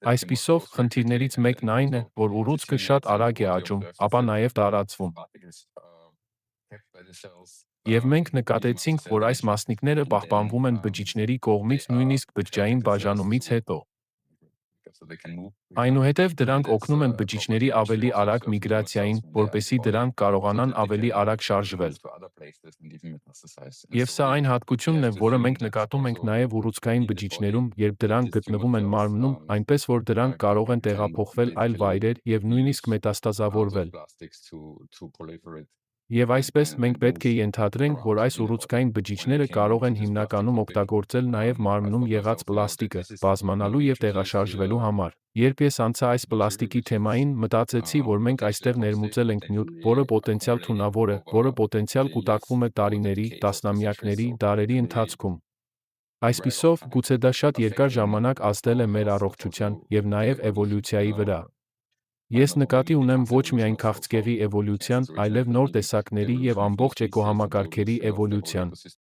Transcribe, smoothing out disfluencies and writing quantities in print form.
Այսպիսով, խնդիրներից մեկն այն է, որ ուռուցքը շատ արագ է աճում, ապա նաև տարածվում։ Եվ մենք նկատեցինք, որ այս մասնիկները պահպանվում են բջիջների կողմից նույնիսկ բջջային բաժանումից հետո։ Այնուհետև դրանք օգնում են բջիջների ավելի արագ միգրացիային, որպեսզի դրանք կարողանան ավելի արագ շարժվել։ Եվ սա այն հատկությունն է, որը մենք նկատում ենք նաև ուռուցքային բջիջներում, երբ դրանք գտնվում են մարմնում, այնպես որ դրանք կարող են տեղափոխվել այլ վայրեր և նույնիսկ մետաստազավորվել։ Եվ այսպես, մենք պետք է ենթադրենք, որ այս ուռուցքային բջիջները կարող են հիմնականում օգտագործել նաև մարմնում եղած պլաստիկը, բազմանալու և տեղաշարժվելու համար։ Երբ ես անցա այս պլաստիկի թեմային, մտածեցի, որ մենք այստեղ ներմուծել ենք նյութ, որը պոտենցիալ թունավոր է, որը պոտենցիալ կուտակվում է տարիների, տասնամյակների, դարերի ընթացքում։ Այսպիսով, գուցե դա շատ երկար ժամանակ ազդել է մեր առողջության և նաև էվոլյուցիայի վրա։ Ես նկատի ունեմ ոչ միայն քաղցկեղի էվոլյուցիան, այլև նոր տեսակների և ամբողջ էկոհամակարգերի էվոլյուցիան։